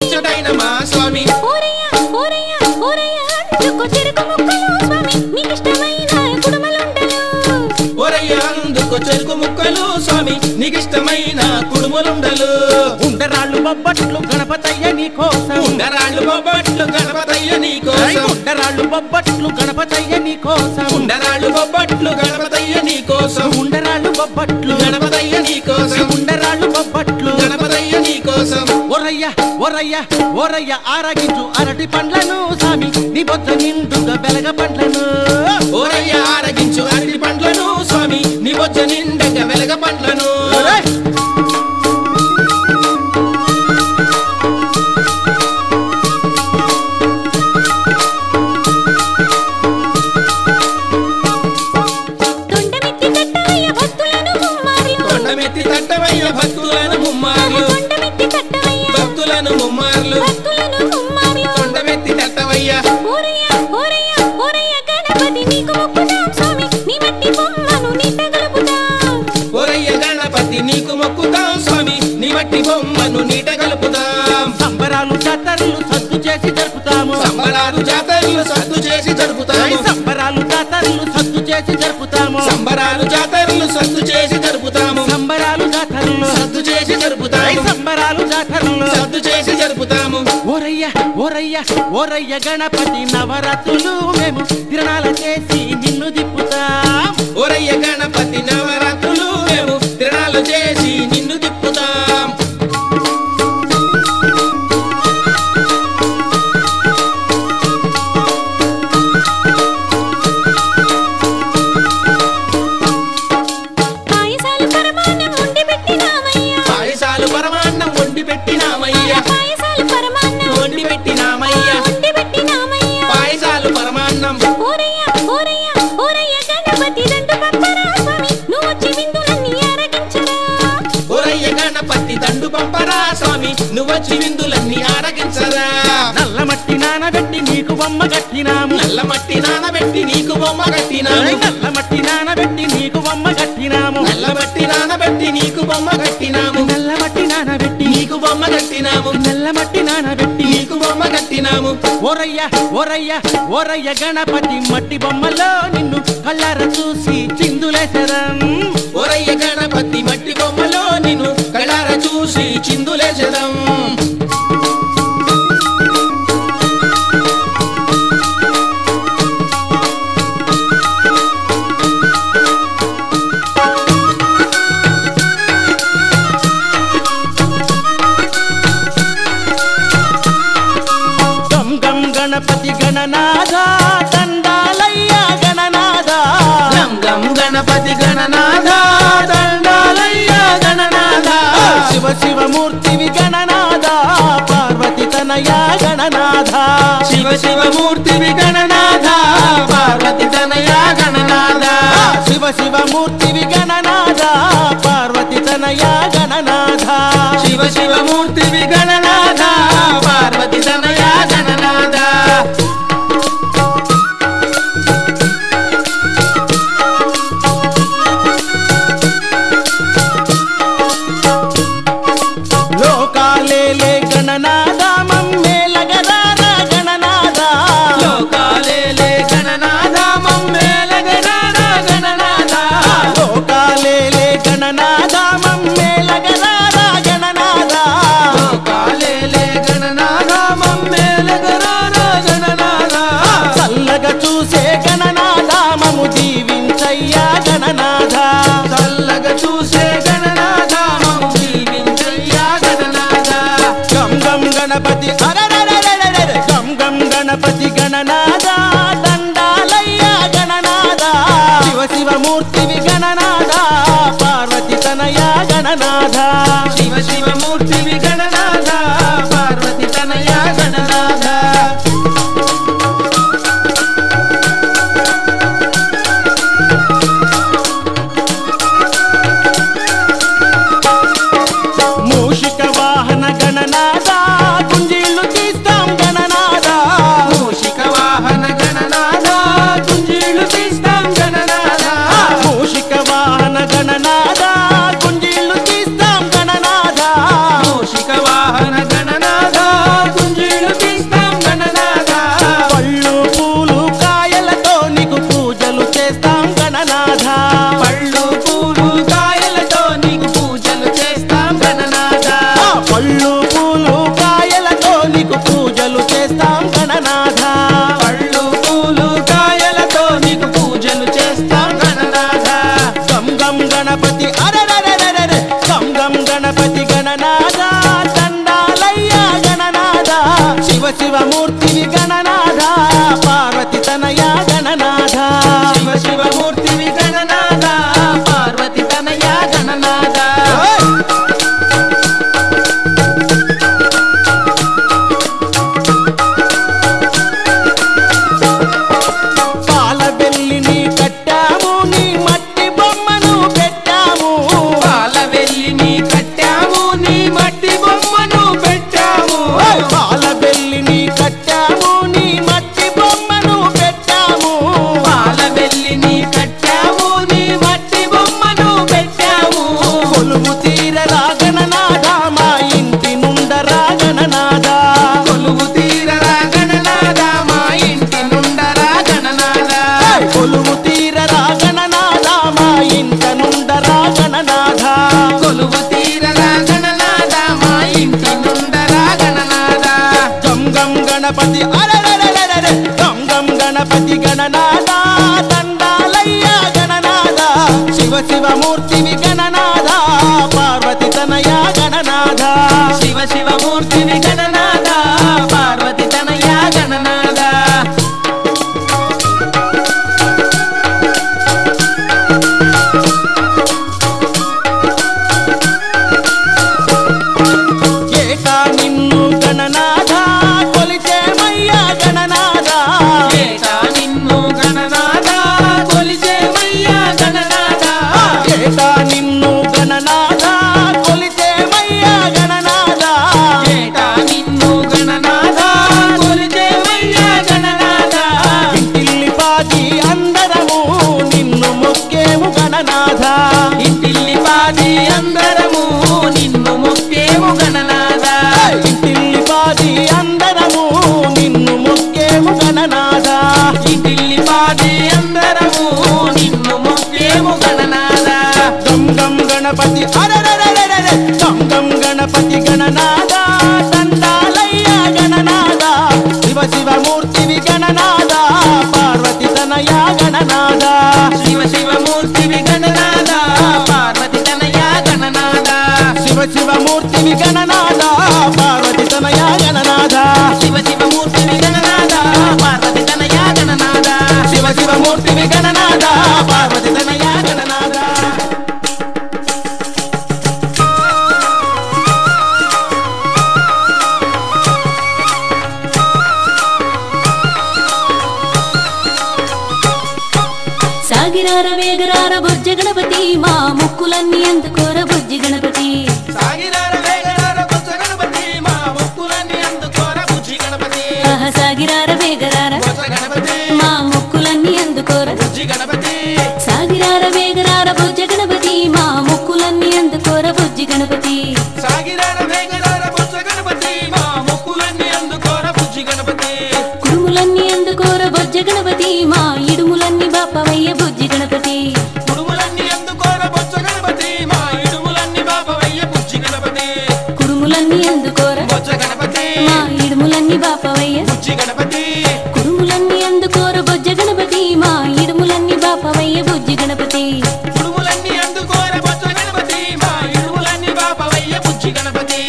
చుటైన మా స్వామి అందుకు చెరుకు ముక్కలు స్వామి నీకిష్టమైన కుడుములుండలు ఉండరాళ్ళు బొబ్బట్లు గణపతయ్య నీ కోసం ఉండరాళ్ళు బొబ్బట్లు గణపతయ్య నీ కోసం ఉండరాళ్ళు బొబ్బట్లు గణపతయ్య నీ కోసం ఉండరాళ్ళు బొబ్బట్లు గణపతయ్య నీ కోసం ఉండరాళ్ళు బొబ్బట్లు గణపతయ్య నీ కోసం ఉండరాళ్ళు బొబ్బట్లు గణపతయ్య నీ కోసం ఓరయ్య ఓరయ్య ఓరయ్య ఆరగించు అరటి పండ్లను స్వామి నీ బొత్త నిండుగా వెలగ పండ్లను ఓరయ్య ఆరగించు అరటి పండ్లను స్వామి నీ బొత్త నిండుగా వెలగ పండ్లను తొండమెత్తి తట్టవయ్య భక్తులను ముమ్మార్లు భక్తులను ముమ్మార్లు తొండమెత్తి తట్టవయ్య ఓరయ్య గణపతి నీకు మొక్కుతాం స్వామి నీ మట్టి బొమ్మను నీట కలుపుతాం సంబరాలు జాతరలు సద్దు చేసి జరుపుతాము సంబరాలు జాతరలు సద్దు చేసి జరుపుతాము సంబరాలు జాతరలు సద్దు చేసి జరుపుతాము సంబరాలు జాతరలు సద్దు చేసి జరుపుతాము సంబరాలు జాతరలు సద్దు చేసి జరుపుతాము సంబరాలు జాతరలు సద్దు చేసి జరుపుతాము ఓరయ్య ఓరయ్య ఓరయ్య గణపతి నవరాత్రులు మేము తిరణాల చేసి నిన్ను దిప్పుతాం ఓరయ్య గణపతి నవరాత్రులు మేము తిరణాలు చేసి నిన్ను దిప్పుతాం పాయసాలు పరమాన్నం వండి పెట్టినామయ్యా వండి పెట్టినామయ్యా పాయసాలు పరమాన్నం ఓరయ్య గణపతి దండు పంపరా స్వామి నువ్వొచ్చి విందులన్నీ ఆరగించరా నల్ల మట్టి నానబెట్టి నీకు బొమ్మ కట్టినాము నల్ల మట్టి నానబెట్టి నీకు బొమ్మ కట్టినాము నల్ల మట్టి నానబెట్టి నీకు బొమ్మ కట్టినాము నల్ల మట్టి నానబెట్టి నీకు బొమ్మ కట్టినాము నల్ల మట్టి నానబెట్టి నీకు బొమ్మ కట్టినాము నల్ల మట్టి నానబెట్టి నీకు బొమ్మ కట్టినాము ఓరయ్య ఓరయ్య ఓరయ్య గణపతి మట్టి బొమ్మలో నిన్ను కళ్ళార చూసి చిందులేసరం ఓరయ్య గణపతి మట్టి బొమ్మలో నిన్ను కళ్ళార చూసి చిందులేసరం గం గం గణపతి గణనాథ దండాలయ్య గణనాథ గం గం గణపతి గణనాథ దండాలయ్య గణనాథ శివ శివమూర్తివి గణనాథ పార్వతి తనయ గణనాథ శివ శివమూర్తివి గణనాథ పార్వతి తనయ గణనాథ శివ శివమూర్తివి గణనాథ పార్వతి తనయ గణనాథ శివ శివమూర్తివి గణనాథ పార్వతి తనయ గణనాథ లోకాలేలే గణనాథ మమ్మేలగరార గణనాథ లోకాలేలే గణనాథ మమ్మేలగరార గణనాథ లోకాలేలే గణనాథ మమ్మేలగరార గణనాథ లోకాలేలే గణనాథ మమ్మేలగరార గణనాథ చల్లగా చూసే గణనాథ మము దీవించయ్యా గణనాథ చల్లగా చూసే గణనాథ మమ్ము దీవించయ్యా గణనాథ గం గం గణపతి అరెరెరెరెరెరె గం గం గణపతి గణనాథ దండాలయ్య గణనాథ శివ శివమూర్తివి గణనాథ పార్వతి తనయ గణనాథ శివ శివమూర్తివి గణనాథ పార్వతి తనయ గణనాథ మూషిక వాహన గణనాథ గుంజీళ్ళు శివమూర్తివి గణనాథ పార్వతి తనయ గణనాథ శివ శివమూర్తివి గణనాథ పార్వతి తనయ గణనాథ పాల వెల్లిని కట్టాము నీ మట్టి బొమ్మను పెట్టాము పాల వెల్లిని కట్టాము నీ మట్టి బొమ్మను పెట్టాము పాల వెల్లిని కట్టాము నీ మట్టి బొమ్మను పెట్టాము పాల వెల్లిని కట్టాము నీ మట్టి బొమ్మను పెట్టాము కొలువు తీరరా గణనాథ మా ఇంటి నుండరా గణనాథ కొలువు తీరరా గణనాథ మా ఇంటి నుండరా గణనాథ కొలువు తీరరా గణనాథ మా ఇంట నుండరా గణనాథ కొలువు తీరరా గణనాథ మా ఇంటి నుండరా గణనాథ గం గం గణపతి అరెరెరెరెరె గం గం గణపతి గణనాథ దండాలయ్య గణనాథ శివ శివమూర్తివి గణనాథ పార్వతి తనయ గణనాథ శివ శివమూర్తివి గణనాథ పార్వతి తనయ గణనాథ ఏకా నిన్ను గణనాథ కొలిచేమయ్య గణనాథ ఏకా నిన్ను గణనాథ కొలిచేమయ్య గణనాథ ఏకా నిన్ను గణనాథ కొలిచేమయ్య గణనాథ ఏకా నిన్ను గణనాథ కొలిచేమయ్య గణనాథ ఇంటిల్లిపాది అందరము నిన్ను మొక్కేము గణనాథ ఇంటిల్లిపాది అందరము నిన్ను మొక్కేము గణనాథ ఇంటిల్లిపాది అందరము నిన్ను మొక్కేము గణనాథ ఇంటిల్లిపాది అందరము నిన్ను మొక్కేము గణనాథ గం గం గణపతి అరెరెరెరెరె గం గం గణపతి గణనాథ దండాలయ్య గణనాథ శివ శివమూర్తివి గణనాథ పార్వతి తనయ గణనాథ శివ శివమూర్తివి గణనాథ పార్వతి తనయ గణనాథ శివ శివమూర్తివి గణనాథ పార్వతి తనయ గణనాథ శివ శివమూర్తివి గణనాథ పార్వతి తనయ గణనాథ శివ శివమూర్తివి గణనాథ పార్వతి తనయ గణనాథ సాగిరార వేగరార బొజ్జ గణపతి మా ముక్కులన్నీ అందుకోర బుజ్జి గణపతి సాగిరార వేగరార బొజ్జ గణపతి మా మొక్కులన్నీ అందుకోర బుజ్జి గణపతి సాగిరార వేగరార బొజ్జ గణపతి మా ముక్కులన్నీ అందుకోర బుజ్జి గణపతి సాగిరార వేగరార బొజ్జ గణపతి మా ముక్కులన్నీ అందుకోర బుజ్జి గణపతి సాగిరార వేగరార బొజ్జ గణపతి మా మొక్కులన్నీ అందుకోర బుజ్జి గణపతి కుడుములన్నీ అందుకోర బొజ్జ గణపతి మా ఇడుములన్నీ బాపవయ్య బుజ్జి గణపతి కుడుములన్నీ అందుకోర బొజ్జ గణపతి మా ఇడుములన్నీ బాపవయ్య బుజ్జి గణపతి కుడుములన్నీ అందుకోర బొజ్జ గణపతి మా ఇడుములన్నీ బాపవయ్య బుజ్జి గణపతి కుడుములన్నీ అందుకోర బొజ్జ గణపతి మా ఇడుములన్నీ బాపవయ్య బుజ్జి గణపతి కుడుములన్నీ అందుకోర బొజ్జ గణపతి మా ఇడుములన్నీ బాపవయ్య బుజ్జి గణపతి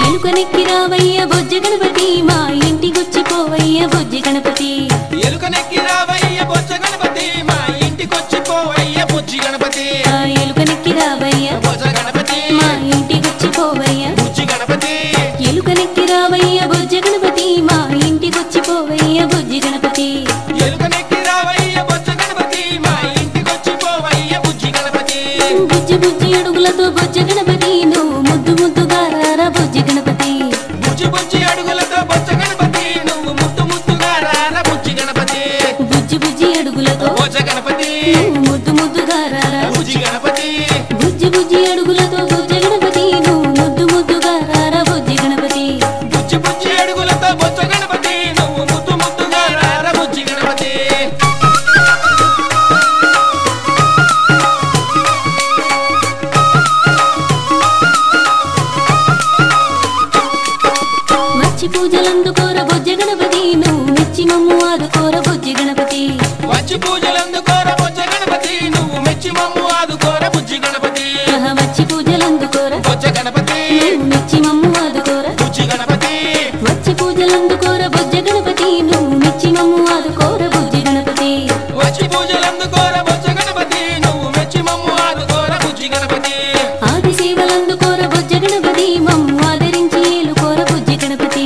ఎలుకనెక్కి రావయ్య బొజ్జ గణపతి మా ఇంటికొచ్చిపోవయ్య బుజ్జి గణపతి ఎలుకనెక్కి రావయ్య బొజ్జ గణపతి మా ఇంటికొచ్చిపోవయ్య బుజ్జి గణపతి ఎలుకనెక్కి రావయ్య బొజ్జ గణపతి మా ఇంటికొచ్చిపోవయ్య బుజ్జి గణపతి ఎలుకనెక్కి రావయ్య బొజ్జ గణపతి మా ఇంటికొచ్చిపోవయ్య బుజ్జి గణపతి ఎలుకనెక్కి రావయ్య బొజ్జ గణపతి మా ఇంటికొచ్చిపోవయ్య బుజ్జి గణపతి బుజ్జి బుజ్జి అడుగులతో బొజ్జ గణపతి నువ్వు ముద్దు ముద్దుగా రారా బుజ్జి గణపతి బుజ్జి బుజ్జి అడుగులతో బొజ్జ గణపతి నువ్వు ముద్దు ముద్దుగా రార బుజ్జి గణపతి బుజ్జి బుజ్జి అడుగులతో బొజ్జ గణపతి నువ్వు ముద్దు ముద్దుగా రారా బుజ్జి గణపతి బుజ్జి బుజ్జి అడుగులతో బుజ్జ గణపతి నువ్వు ముద్దు ముద్దుగా రారా బుజ్జి గణపతి బుజ్జి బుజ్జి అడుగులతో బొజ్జ గణపతి నువ్వు ముద్దు ముద్దుగా రార బుజ్జి గణపతి మచ్చి పూజలందుకోర బొజ్జ గణపతి నువ్వు మెచ్చి మమ్ము ఆదుకోర బుజ్జి గణపతి వచ్చి పూజలందుకోర బొజ్జ గణపతి నువ్వు మెచ్చి మమ్ము ఆదుకోర బుజ్జి గణపతి వచ్చి పూజలందుకోర బొజ్జ గణపతి నువ్వు మెచ్చి మమ్ము ఆదుకోర బుజ్జి గణపతి వచ్చి పూజలందుకోర బుజ్జ గణపతి నువ్వు మెచ్చి మమ్ము ఆదుకోర బుజ్జి గణపతి వచ్చి పూజలందుకోర బొజ్జ గణపతి నువ్వు మెచ్చి మమ్ము ఆదుకోర బుజ్జి గణపతి ఆది సేవలందుకోర బుజ్జ గణపతి మమ్ము ఆదరించి ఏలుకోర బుజ్జి గణపతి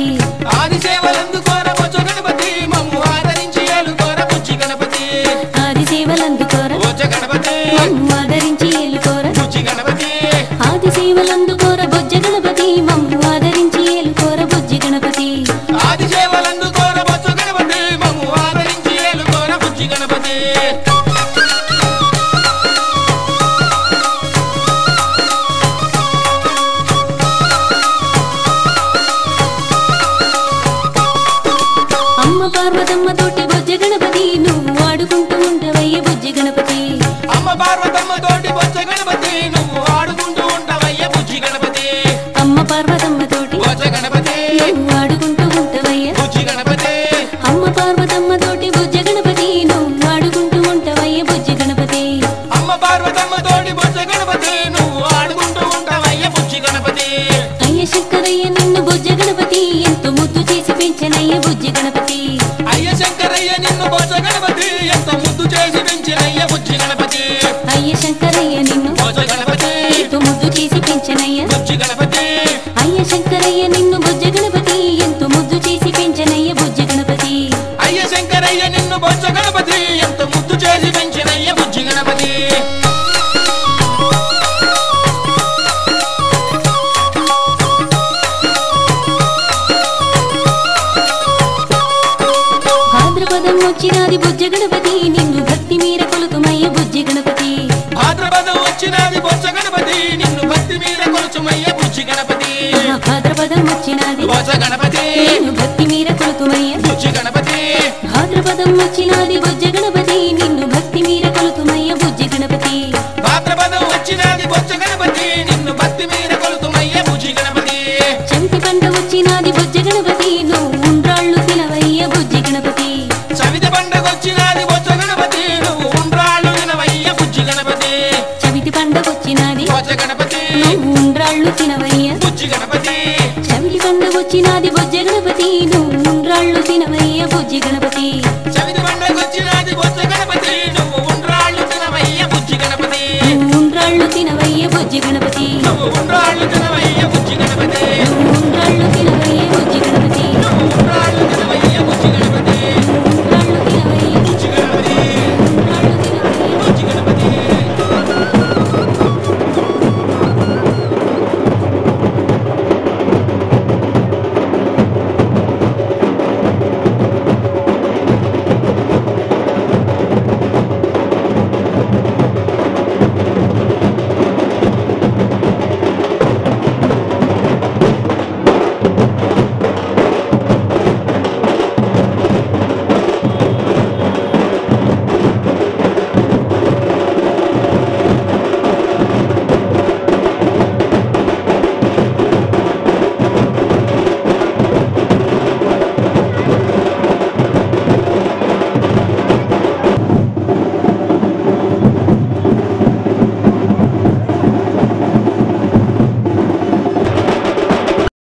ఆది సేవలందుకోర బొజ్జ గణపతి మమ్ము ఆదరించి ఏలుకోర బుజ్జి గణపతి ఆది సేవలందుకోర బొజ్జ గణపతి మమ్ము ఆదరించి ఏలుకోర బుజ్జి గణపతి ఆది సేవలందుకోర బుజ్జ గణపతి మమ్ము ఆదరించి ఏలుకోర బుజ్జి గణపతి ఆది సేవలందుకోర బొజ్జ గణపతి మమ్ము ఆదరించి ఏలుకోర బుజ్జి గణపతి అమ్మ పార్వతమ్మ తోటి బుజ్జ గణపతి నువ్వు ఆడుకుంటూ ఉండవయ్య బుజ్జి గణపతి అమ్మ పార్వతమ్మ తోటి బొజ్జ గణపతి నువ్వు ఆడుకుంటూ ఉంటావయ్య బుజ్జి గణపతి అమ్మ పార్వతమ్మ తోటి బొజ్జ గణపతి నువ్వు ఆడుకుంటూ ఉండవయ్య బుజ్జి గణపతి అమ్మ పార్వతమ్మ తోటి బుజ్జ గణపతి నువ్వు ఆడుకుంటూ ఉండవయ్య బుజ్జి గణపతి అమ్మ పార్వతమ్మ తోటి బొజ్జ గణపతి నువ్వు ఆడుకుంటూ ఉంటావయ్య బుజ్జి గణపతి అయ్య శంకరయ్య నిన్ను బుజ్జ గణపతి ఎంతో ముద్దు చేసి పెంచనయ్య బుజ్జి గణపతి అయ్య శంకరయ్య నిన్ను బొజ్జ గణపతి ఎంత ముద్దు చేసి పెంచినయ్య బుజ్జి గణపతి అయ్య శంకరయ్య నిన్ను బొజ్జ గణపతి ఎంతో ముద్దు చేసి పెంచనయ్య బుజ్జి గణపతి అయ్య శంకరయ్య నిన్ను బుజ్జ గణపతి ఎంతో ముద్దు చేసి పెంచనయ్య బుజ్జి గణపతి అయ్య శంకరయ్య నిన్ను బొజ్జ గణపతి ఎంత ముద్దు చేసి పెంచినయ్య బుజ్జి గణపతి భాద్రపదం వచ్చినాది బుజ్జ గణపతి నిన్ను భక్తి మీర కొలుతుమయ్య బుజ్జి గణపతి భాద్రపదం వచ్చినది బొజ్జ గణపతి నిన్ను భక్తి మీద కొలుచుమయ్య బుజ్జి గణపతి భాద్రపదం వచ్చినాది బొజ్జ గణపతి నిన్ను భక్తి మీర కొలుతుమయ్య బుజ్జి గణపతి భాద్రపదం వచ్చినాది బుజ్జ గణపతి నిన్ను భక్తి మీర కొలుతుమయ్య బుజ్జి గణపతి భాద్రపదం వచ్చినది బొజ్జ గణపతి నిన్ను భక్తి మీద కొలుతుమయ్య బుజ్జి గణపతి చవితి పంట వచ్చినాది బుజ్జ గణపతి నువ్వు ఉండ్రాళ్ళు తినవయ్య బుజ్జి గణపతి చవితి పండగొచ్చినది బొజ్జ గణపతి నువ్వు ఉండ్రాళ్ళు తినవయ్య బుజ్జి గణపతి చవితి పండగొచ్చినాది బొజ్జ గణపతి నువ్వు ఉండ్రాళ్ళు తినవయ్య బుజ్జి గణపతి చవితి పండగొచ్చినాది బుజ్జ గణపతి నువ్వు ఉండ్రాళ్ళు తినవయ్య బుజ్జి గణపతి చవితి పండగొచ్చినది బొజ్జ గణపతి నువ్వు ఉండ్రాళ్ళు తినవయ్య బుజ్జి గణపతి నువ్వు ఉండ్రాళ్ళు తినవయ్య బుజ్జి గణపతి నువ్వు ఉండ్రాళ్ళు